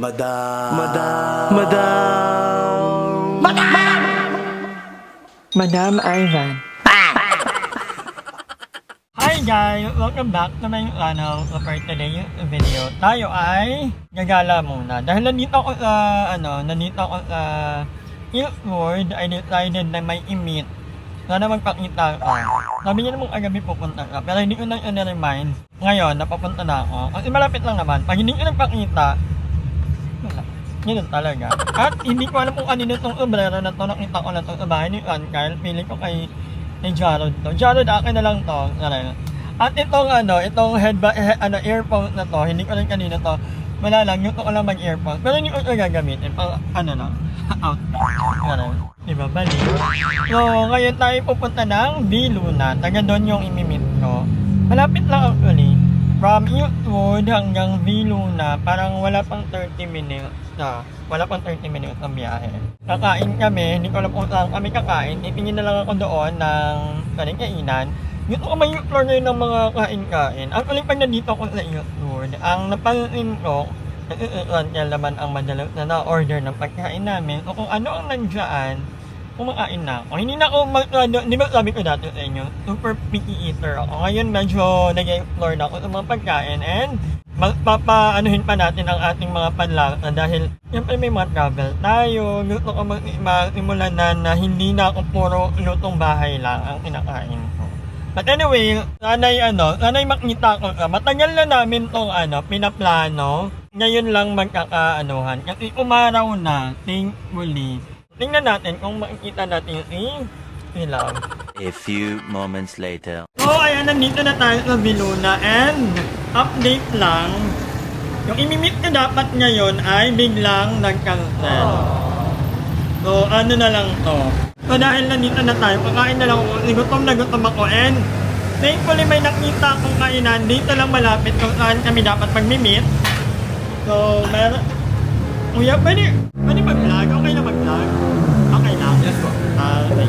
Madam. Madam Ivan. Hi guys! Welcome back to my channel. So for today's video, tayo ay gagala muna. Dahil nandito ako sa, Ilford, I decided na may i-meet. Sana magpakita ako. Sabi niya namang agabi pupunta ka, pero hindi ko na remind. Ngayon, napapunta na ako. Kasi malapit lang naman. Pag hindi ko nagpakita, wala. Ganun talaga. At hindi ko alam kung kanino itong obrero na to. Nakita ko na to sa bahay ni Kyle. Pili ko kay Jarod to. Jarod, akin na lang to. At itong earphone na to, hindi ko rin kanina to. Wala lang, yung ko lang mag-earphone. Pero hindi ko ito gagamitin. Out. Diba, bali? So, ngayon tayo pupunta ng Viluna. Taga doon yung imimit ko. Malapit lang actually. From Ilford hanggang Viluna, parang wala pang 30 minutes. Wala pang 30 minutes ang biyahe. Kakain kami, hindi ko alam kung saan kami kakain. Ipingin na lang ako doon ng kainan. Gusto ko may floor ngayon ng mga kain-kain. Actually, pag nandito ako sa Ilford, ang napansin ko, kaya naman ang madalas na na-order ng pagkain namin. O kung ano ang nandiyan, kumakain na ako. Hindi na ako, di ba sabi ko dati sa inyo, super picky eater ako. Ngayon medyo nag-explore na ako sa mga pagkain and magpapaanuhin pa natin ang ating mga panlasa dahil siyempre may mga travel tayo. Gusto ko magsimulan na hindi na ako puro lutong bahay lang ang kinakain ko. But anyway, sana'y makita ko ka. Matagal na namin tong pinaplano. Ngayon lang magkakaanuhan. Kasi umaraw na, thankfully. Tingnan natin kung makikita natin yung ilaw. A few moments later. So, ayan, nandito na tayo sa Viluna and update lang. Yung imimit ko dapat ngayon ay biglang nag-cancel. So, ano na lang to. So, dahil nandito na tayo, kakain na lang ako. Gutom na gutom ako and thankfully may nakita akong kainan dito lang malapit kung saan kami dapat mag-meet. So, meron... Kuya, pwede mag-vlog? Okay na mag-vlog? Okay lang? Yes po. Okay.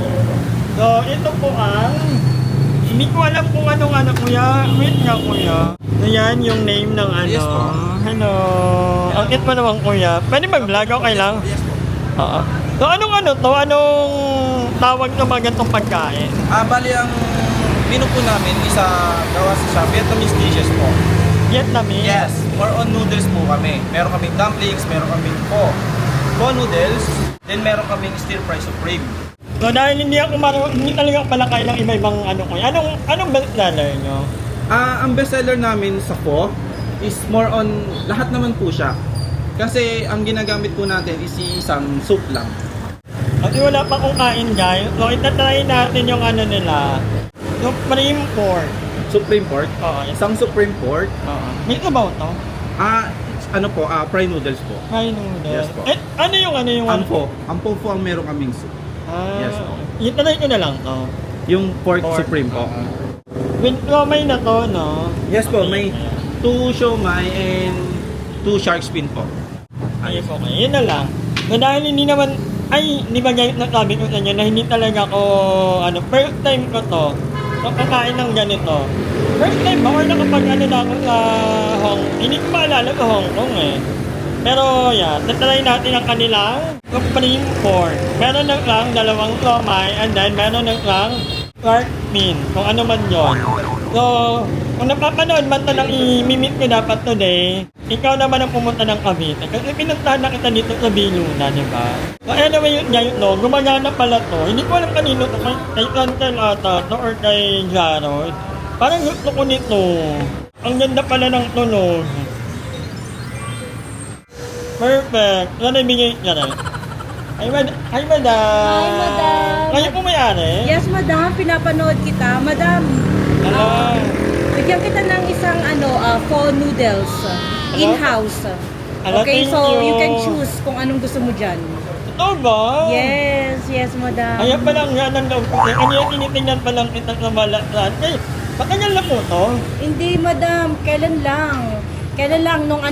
So, ito po ang... Hindi ko alam kung anong kuya. Wait nga kuya. Ayan yung name ng Yes po. Hello. Ang cute pa naman kuya. Pwede mag-vlog? Okay lang? Yes po. Oo. So, anong to? Anong tawag ng mga ganitong pagkain? Bali ang menu po namin isa gawa sa Vietnamese dishes po. Vietnamese? Yes, more on noodles po kami. Meron kaming dumplings, meron kaming po noodles, then meron kaming stir fry supreme. So, dahil hindi talaga ako pala kain ng iba-ibang kuya. Anong bestseller nyo? Ang bestseller namin sa po is more on lahat naman po siya. Kasi ang ginagamit po natin is isang soup lang. Kasi wala pa akong kain guys. So, itatry natin yung nila. Supreme pork. Supreme pork? Oo. Isang supreme pork. Oo. May sabaw to? Fry noodles po. Fry noodles. Yes po. Ano yung Ampo. Ampo po ang meron kaming soup. Yes po. Itatry ko na lang to. Yung pork supreme po. With may na to, no? Yes po, may 2 siomai and 2 shark fin po. Ayos po kayo. Yun na lang. So, dahil hindi naman, di ba guys, nasabi ko sa inyo na hindi talaga ako, first time ko to. So, kakain ng ganito. First time ba? Or nakapag na ako sa hindi ko maalala sa Hong Kong eh. Pero, yeah, tatry natin ang kanilang supreme pork. Meron na lang dalawang siomai and then meron na lang shark fin. Kung ano man yun. So, kung napapanood man ito lang i-meet ko dapat today, ikaw naman ang pumunta ng Cavite. Kasi pinuntahan na kita dito sa Viluna, di ba? So anyway, gumagana pala to. Hindi ko alam kanino to. Kay Chantel ata to or kay Jarod. Parang gusto ko nito. Ang ganda pala ng tunog. Perfect. Ano ibigay ka rin? Hi, madam. Hi, madam. Kayo po may-ari? Yes, madam. Pinapanood kita. Madam, Hello. bigyan kita ng isang pho noodles. In-house. Hello, Okay, thank so you. you can choose kung anong gusto mo dyan. Ito ba? Yes, madam. Kaya palang nga ng loob ko. Kaya tinitingnan palang kita sa malatan. Eh, matagal na po to? Hindi, madam. Kailan lang? Nung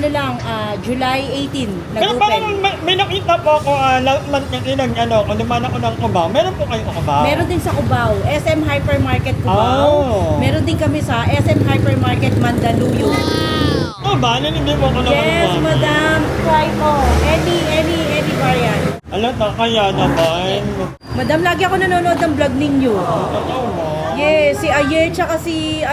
July 18, Pero parang nag-open. may nakita po ako last month kasi lumaan ako ng Cubao. Meron po kayo Cubao? Meron din sa Cubao, SM Hypermarket Cubao. Oh. Meron din kami sa SM Hypermarket Mandaluyong. Oh ba? Hindi po ako Yes, naman. madam. Try mo. Alam na, kaya naman. Madam, lagi ako nanonood ng vlog ninyo. Totoo mo. Yes, si Ayer, tsaka si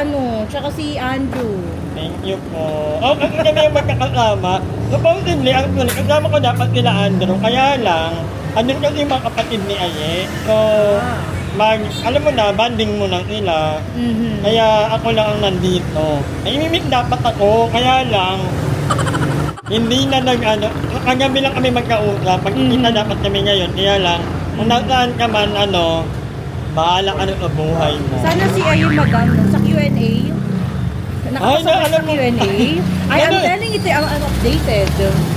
Andrew. Thank you po. Oh, kasi kami yung magkakasama. Supposedly, actually, kasama ko dapat sila Andrew. Kaya lang, andun kasi yung mga kapatid ni Aye. So, alam mo na, banding mo na sila. Mhm. Kaya ako lang ang nandito. Ay, imimit dapat ako. Kaya lang, hindi na kagabi lang kami magkausap. Pagkikita dapat kami ngayon. Kaya lang, kung nasaan ka man, bahala ka sa buhay mo. Sana si Ayer, madam, no? Sa Q&A. Ay, Nakapasok alam sa mo. Q&A. Ay, I'm telling you, I'm updated.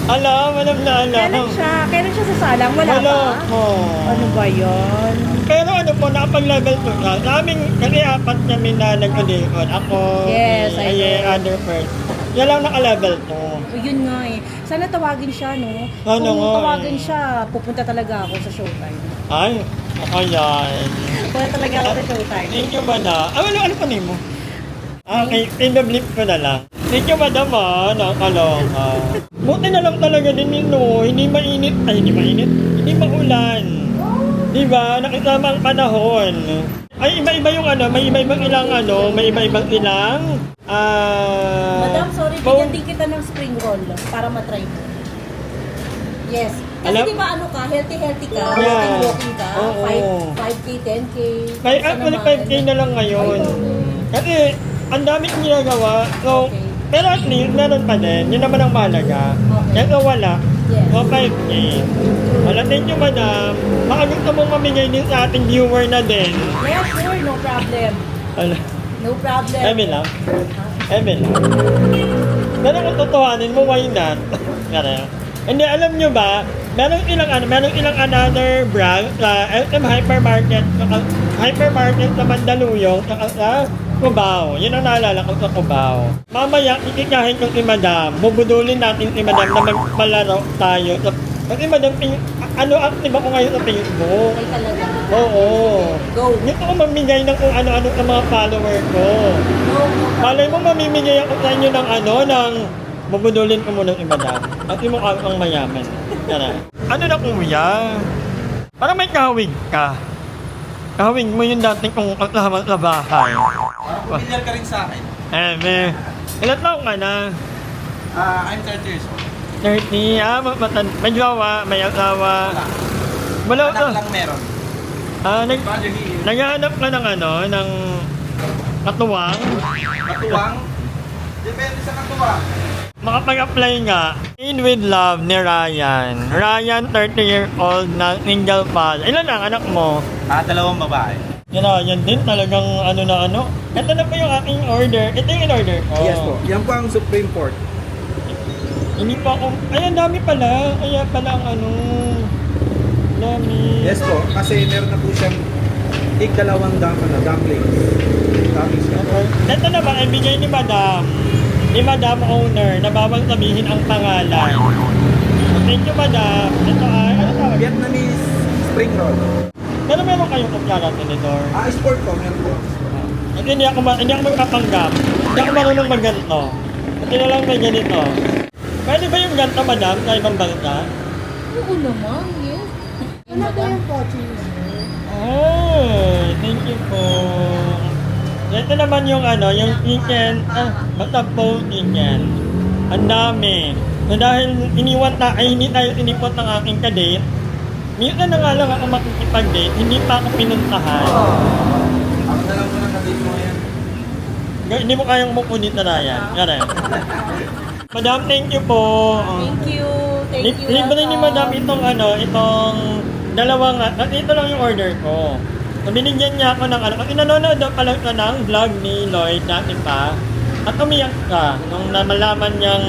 Alam na alam. Kailan siya sa salang? Wala Wala pa? po. Ano ba yan? Pero nakapag-level 2 ka. Sa amin, kasi apat kami na nag-audition. Ako, Yes, I Aye, know. other first. Yan lang naka-level 2. O, yun nga eh. Sana tawagin siya, no? Ano Kung nga tawagin eh. siya, pupunta talaga ako sa Showtime. Ay, ako yan. Pupunta talaga ako sa Showtime. Thank you, madam. Ano pa name mo? Okay, pinablip ko na lang. Thank you, madam, nakakaloka. Buti na lang talaga din nino. Hindi mainit. Hindi maulan. Diba? Nakisama ang panahon. Ay, iba-iba yung may iba-ibang ilang Madam, sorry, bigyan din kita ng spring roll para matry mo. Yes. Kasi Alam- di ba healthy ka, Yeah. walking ka, Oo. 5K, 10K. May Isa actually naman. 5K na lang ngayon. Kasi, ang dami kong ginagawa. So, Okay. pero at least, meron pa din. Yun naman ang mahalaga. Okay. Kaya wala. Yes. So, 5K. Wala, thank you, madam. Baka gusto mong mamigay din sa ating viewer na din. Yeah, sure, no problem. Wala. No problem. Eme lang. Pero kung totohanin mo, why not? Kaya. Hindi, alam nyo ba, meron ilang another brand sa SM Hypermarket sa Mandaluyong, sa Cubao. Yun ang naalala ko sa Cubao. Mamaya, ikikahin ko si Madam. Bubudulin natin si Madam na magpalaro tayo. Kasi Madam, active ako ngayon sa Facebook. Ay talaga. Oo. Go. Hindi ko mamigay ng kung ano-ano sa mga follower ko. No. Malay mo mamimigay ako sa inyo ng bubudulin ko muna si Madam. At yung mukha kang mayaman. Tara. Ano na kuya? Parang may kahawig ka. Kahawig mo yung dating kung kasama sa bahay. Familiar ka rin sa akin. Ilan taong ka na? I'm 30 years old. 30, may jowa, may asawa. Wala Anak ka. lang meron. Naghahanap ka ng katuwang. Katuwang. Depende sa katuwang. Makapag-apply nga. In with Love ni Ryan. Ryan, 30-year-old na single father. Ilan ang anak mo? Dalawang babae. Yan din talagang ano. Ito na po yung aking order. Ito yung in-order ko. Yes po. Yan po ang Supreme Pork. Hindi pa ako... Ay, ang dami pala. Kaya pala ang dami. Yes po. Kasi meron na po siyang dalawang dumplings. Dumplings na po. Okay. Ito naman ay bigay ni Madam. Ni Madam Owner na bawang sabihin ang pangalan. Thank you, Madam. Ito ay... Ano tawag? Vietnamese spring roll. Pero meron kayong kutsara, Tinidor. Sport po. Meron po. Hindi ako magpapanggap. Hindi ako marunong magganto. Hindi na lang may ganito. Pwede ba yung ganto, Madam, sa ibang bansa? Oo naman, yes. Ano po yung poaching? Thank you po. Ito naman yung yung chicken, basta po chicken. Ang dami. So dahil hindi tayo inipot ng aking kadate, minsan na nga lang ako makikipag-date, hindi pa ako pinuntahan. Ako na lang muna kadate mo yan. Hindi mo kayang mukunit na Ryan. Kaya. Madam, thank you po. Thank you. Libre ni Madam itong dalawang, ito lang yung order ko. So, binigyan niya ako ng kasi nanonood daw pala ka ng vlog ni Lloyd dati pa. At umiyak ka nung malaman niyang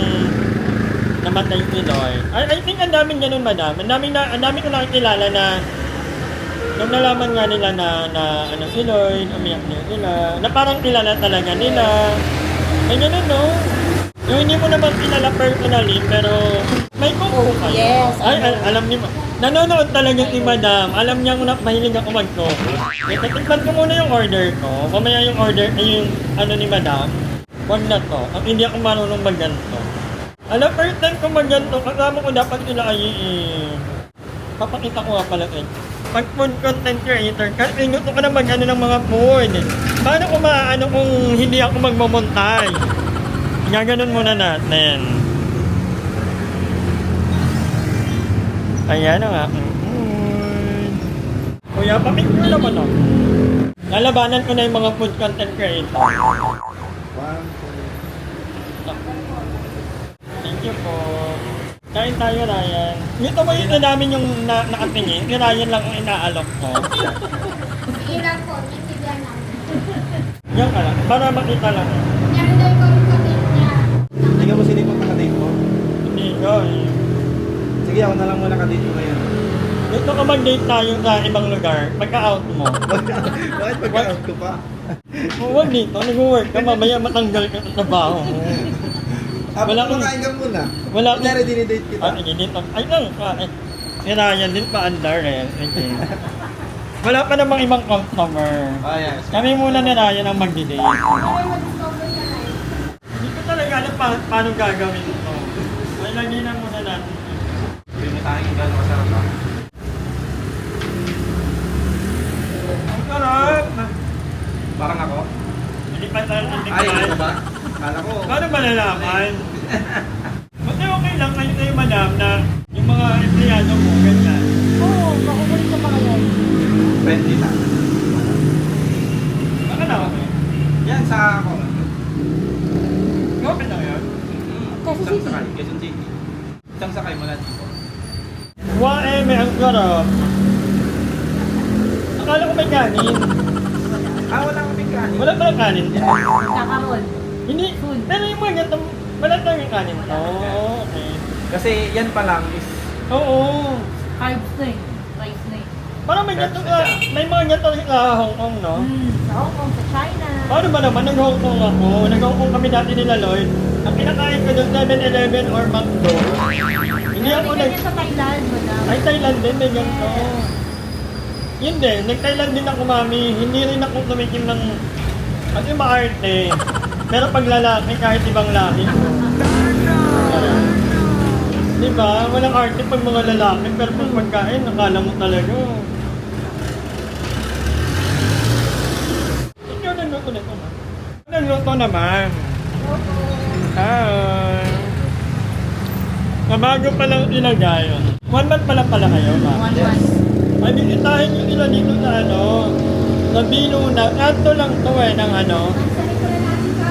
namatay si Lloyd. I think ang daming ganun, Madam. Ang dami ko nakikilala na nung nalaman nga nila na si Lloyd, umiyak din sila. Na parang kilala talaga nila. Ay ganun, no? Yung hindi mo naman kilala personally, pero may kuko kayo. Yes, I know. Alam niyo, nanonood talaga si Madam. Alam niya kung mahilig ako mag-cook. Natikman ko muna yung order ko. Mamaya yung order, yung ni Madam. Wag na to. At hindi ako marunong mag-ganto. Alam, first time ko mag-ganto, kasama ko dapat sila papakita ko nga pala eh. Pag food content creator, kasi gusto ko na mag-ano ng mga food. Paano ko maaano kung hindi ako magmamontay? Gaganon muna natin. Ayan ang aking food. Kuya, papicture naman ako. Lalabanan ko na yung mga food content creator. Thank you po. Kain tayo, Ryan. Dito mo yun na namin yung nakatingin. Si Ryan lang ang inaalok ko. Sige lang po, nitigan lang. Yan ka lang. Para makita lang. Narinig ko yung kapit niya. Hindi ka mo sino pang nakadate mo? Hindi ko eh. Sige, ako na lang muna nakadate mo ngayon. Dito ka mag-date tayo sa ibang lugar. Pagka-out mo. Bakit pagka-out ko pa? Huwag dito. Nag-work ka. Mamaya matanggal ka sa trabaho mo. Wala akong- kumakain ka muna. Wala akong- Kunyari, dinidate kita. Ah, sige, dito. Ay lang. Si Ryan din pa andar eh. Okay. Wala pa namang ibang customer. Ah, yes. Kami muna ni Ryan ang mag-date. Okay, mag-discover ka na eh. Hindi ko talaga alam paano gagawin ito. Ay, lagi na muna natin. Hindi mo tayo yung gano'ng kasarap ka. Ang sarap! Parang ako? Hindi pa tayo Ay, titikman. ano ba? Kala ko. Paano malalaman? Buti okay lang kayo kayo, madam, na yung mga empleyado mo, ganyan. Oo, makukulit sa mga yan. Friendly na. Baka na okay. Yan, sa ako. Okay lang yan. Quezon Isang City. sakay, Quezon City. Isang sakay mula dito. May ang sarap. Akala ko may kanin. Ah, wala kaming kanin. Wala pala kanin. Kakaroon. Hindi. Food. Pero yung mga ganito, wala tayong kanin. Oh, okay. Kasi yan pa lang is Oo. Carbs na eh. Rice na eh. Parang may ganito ka, may mga ganito sa Hong Kong, no? Sa Hong Kong, sa China. Paano ba naman? Nag-Hong Kong ako. Nag-Hong Kong kami dati nila Lloyd. Ang kinakain ko doon 7-Eleven or McDo. Hindi ako May ganyan sa Thailand, madam. Ay, Thailand din, may ganito. Yun din, nag-Thailand din ako, mami. Hindi rin ako tumikim ng... Kasi maarte. Pero pag lalaki, kahit ibang lahi. Diba? Walang arte pag mga lalaki, pero pag pagkain, nakala mo talaga. Ikaw nagluto nito, ma. Nagluto naman. Hi. Mabago pa lang ilagay. 1 month pa lang pala kayo, ma. 1 month. Ay, bibitahin nyo nila dito sa ano, sa Binuna. Ato lang to eh, ng ano.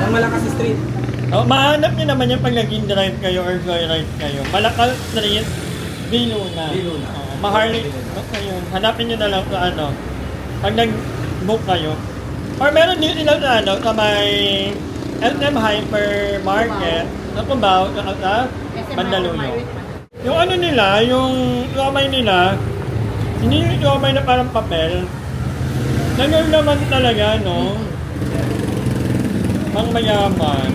ng Malakas Street. Oh, mahanap nyo naman yung pag nag-drive kayo or joyride kayo. Malakal Street, Binuna. Binuna. Oh, Maharlika. Okay, yun. Hanapin nyo na lang sa ano. Pag nag-book kayo. Or meron din sila sa ano, sa may SM Hypermarket. Sa Cubao, sa Mandaluyong. Yung ano nila, yung siomay nila, hindi yung siomay na parang papel. Ganyan naman talaga, no? Pang mayaman.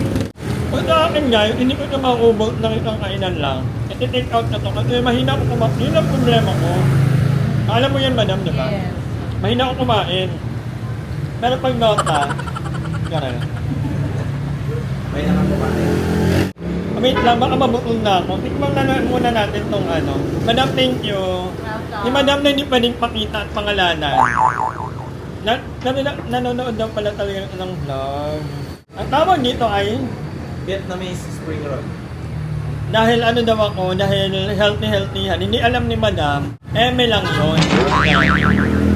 Kung sa akin guys, hindi ko ito maubos ng isang kainan lang. Iti-take out na to kasi mahina ko kumain. Yun ang problema ko. Alam mo yan, madam, di ba? Yes. Mahina ko kumain. Pero pag nota, gano'n. May nakapakain. Wait lang, baka mabukong na ako. Tikman na muna natin tong ano. Madam, thank you. Si madam na hindi pwedeng pakita at pangalanan. Nanonood daw pala talaga ng vlog. Ang tawag dito ay, Vietnamese spring roll. dahil ano daw ako, dahil healthy yan. Hindi alam ni madam, eme lang yun.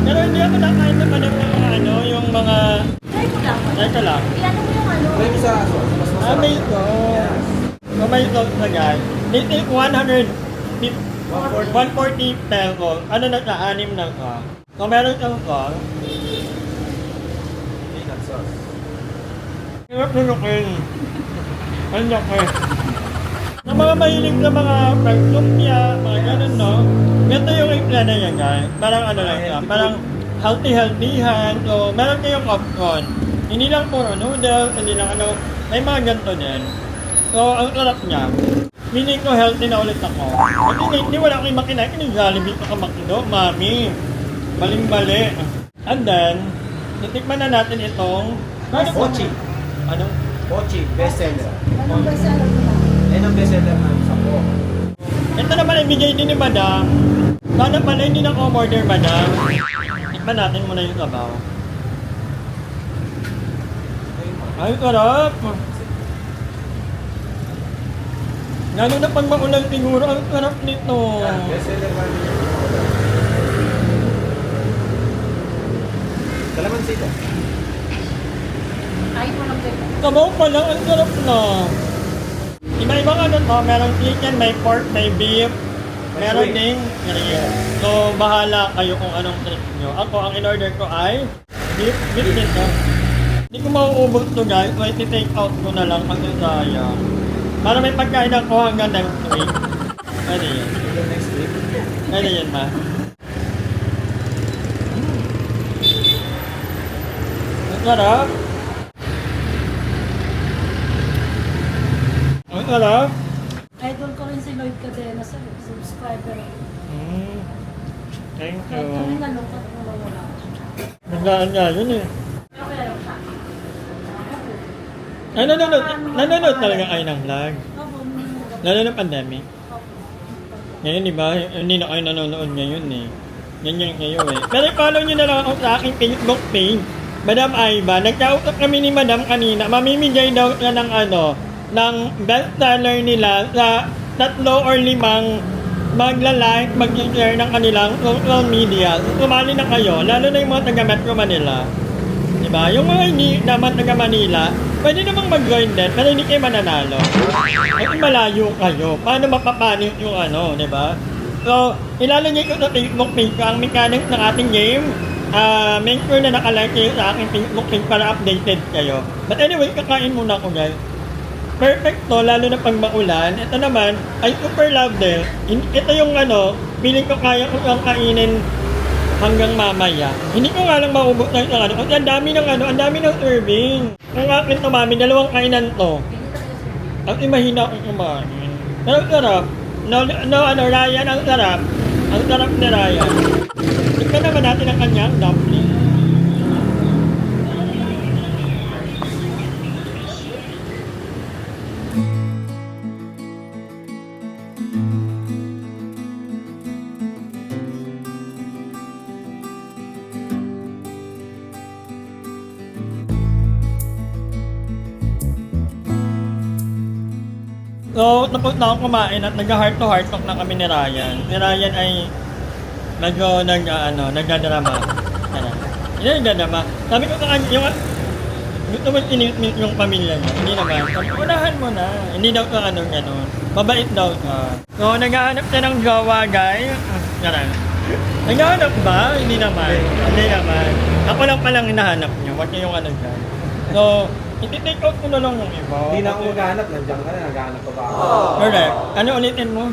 Pero hindi ako nakain na madam ng mga ano, yung mga, Try mo lang. ito lang. Iyan mo yung ano. May isa sauce, mas masarap. May sauce. So may sauce na guys. This is 140 pesos. Ano na ka? 6 na ka. So meron siyang sauce. Peanut sauce. Hirap nunukin. Ang laki. Sa mga mahilig sa mga lumpia, mga ganun, no? Ito yung iplana niya, guys. Parang ano lang siya. Parang healthy-healthyhan. So, meron kayong option. Hindi lang puro noodles, hindi lang ano. May mga ganito din. So, ang sarap niya. Meaning ko healthy na ulit ako. Kasi hindi wala akong makinain. Hindi Jollibee pa ka makido, mami. Baling-bali. And then, titikman na natin itong... Mochi. Ano? Mochi, bestseller. Anong ba sa Yan ang bestseller namin sa po. Ito naman ibigay din ni Madam. Sana pala hindi na order, madam. Tikman natin muna yung sabaw. Ay, sarap! Lalo na pag maulan siguro, ang sarap nito. Bestseller namin yung kalamansi ko. Kahit mo lang kayo. Sabaw pa lang, ang sarap na. Iba-ibang ano to, merong chicken, may pork, may beef, meron ding green. So, bahala kayo kung anong trip nyo. Ako, ang in-order ko ay beef dito. Hindi ko mauubos to guys, so iti-take out ko na lang kasi sayang. Para may pagkain ako hanggang next week. Pwede yan. Hanggang next week. Pwede yan ma. Ang sarap. Ang sarap. Idol ko rin si Lloyd Cadena, sir. Subscriber. Thank Kahit you. kami nalungkot mo wala. Naglaan nga yun eh. Pero pa. Ay, nanonood talaga kayo ng vlog. Lalo na pandemic. Ngayon, di ba? Hindi na kayo nanonood ngayon eh. Ganyan kayo eh. Pero follow nyo na lang ako sa aking Facebook page. Madam Aiva, nagkausap kami ni Madam kanina. Mamimigay daw na ng ng bestseller nila sa 3 or 5 magla-like, mag-share ng kanilang social media. So, sumali na kayo, lalo na yung mga taga-Metro Manila. Diba? Yung mga hindi naman taga-Manila, pwede namang mag-join din, pero hindi kayo mananalo. Kasi malayo kayo. Paano mapapanin yung diba? So, ilalagay ko sa Facebook page ko ang mechanics ng ating game. Make sure na nakalike kayo sa aking Facebook page para updated kayo. But anyway, kakain muna ako guys. Perfect to, lalo na pag maulan. Ito naman, I super love this. Ito yung feeling ko kaya ko siyang kainin hanggang mamaya. Hindi ko nga lang maubos ng isang kasi ang dami ng serving. Kung akin to mami, 2 kainan to. Kasi mahina akong kumain. Pero sarap. Ryan, ang sarap. Ang sarap ni Ryan. Tignan naman natin ang kanyang dumpling. So, tapos na akong kumain at nag-heart to heart talk na kami ni Ryan. Si Ryan ay medyo nagdadrama. Hindi nagdadrama. Sabi ko sa kanya, gusto mo init yung pamilya niya. Hindi naman. Sabi, unahan mo na. Hindi daw ka gano'n. Mabait daw ka. So, naghahanap siya ng jowa, guys. Naghahanap ba? Hindi naman. Ako lang palang hinahanap niyo. Wag niyo yung dyan. So, iti-take out ko na lang yung iba. Hindi na ako maghahanap, nandiyan ka na, naghahanap pa ba ako? Correct. Ano ulitin mo?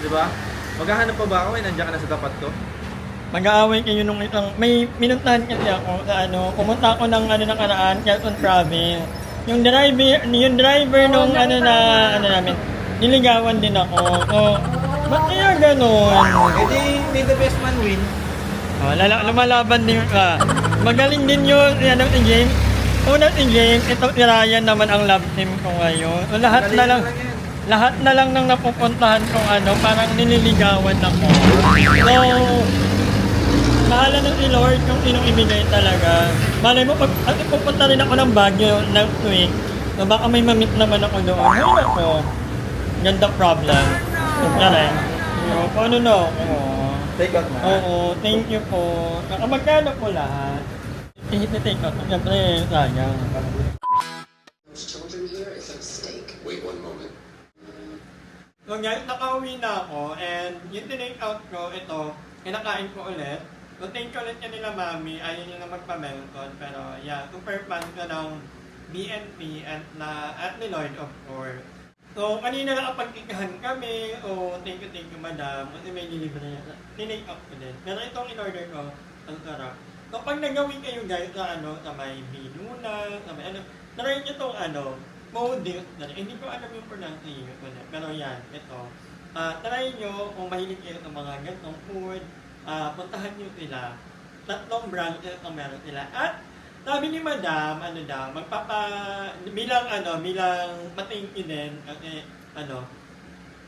Di ba? Maghahanap pa ba ako eh, nandiyan ka na sa tapat ko? Mag-aaway kayo nung isang... May minuntahan kasi ako sa pumunta ako ng nakaraan, Quezon Province. Yung driver nung namin, niligawan din ako. So, ba't kaya ganun? Eh di, may the best man win. Oh, lumalaban din ka. Magaling din yun, si James. Una si James, ito si Ryan naman ang love team ko ngayon. So, lahat na lang ng napupuntahan kong parang nililigawan ako. So, bahala na si Lord kung sinong ibigay talaga. Malay mo, pag pupunta rin ako ng Baguio next week, so baka may mamit naman ako doon. Ay, ako. Ganda problem. Kaya paano na ako? Take out mo. Oo, thank you po. Nakamagkano po lahat? I-take out. Siyempre, sayang. Children here is at stake. Wait one moment. So guys, nakauwi na ako and yung tinake out ko, ito, kinakain ko ulit. So thank you ulit kanila mami, ayaw nyo na magpa-menton. Pero yeah, super fan ko ng BNP at ni Lloyd of course. So kanina nakapagkikahan kami, thank you madam, kasi may delivery niya. Tinake out ko din. Pero itong in-order ko, ang sarap. So pag nagawin kayo guys sa may Biluna, sa may try nyo itong Modis, hindi ko alam yung pronunciation ko na. Pero yan, ito. Try nyo kung mahilig kayo sa mga ganitong food, puntahan nyo sila. 3 branches ang meron sila. At sabi ni Madam, bilang thank you din, kasi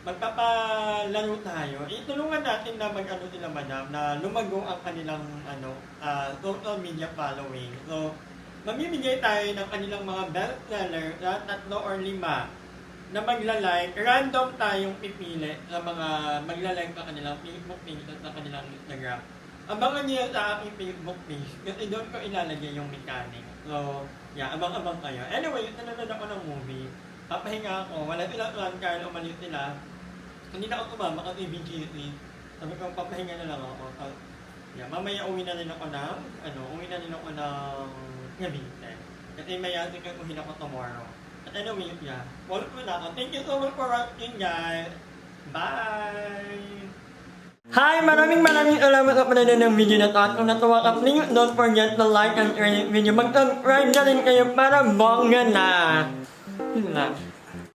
magpapalaro tayo. Itulungan natin na mag-ano sila, madam, na lumago ang kanilang social media following. So, mamimigay tayo ng kanilang mga bestseller na 3 or 5 na magla-like. Random tayong pipili sa mga magla-like sa kanilang Facebook page at sa kanilang Instagram. Abangan niyo sa aking Facebook page kasi doon ko ilalagay yung mechanic. So, yeah, abang-abang kayo. Anyway, nanonood ako ng movie. Papahinga ako. Wala sila plan, Carl, umalis sila. Hindi na ako tumama kasi BGC. Sabi ko, papahinga na lang ako. So, yeah, mamaya uwi na rin ako ng Cavite. Kasi may ating uhin ako tomorrow. At anyway, yeah. All ko na ako. Thank you so much for watching, guys. Bye! Hi! Maraming salamat sa panonood ng video na to. At kung natuwa ka, please don't forget to like and share this video. Mag-subscribe na rin kayo para bongga na! Yun lang.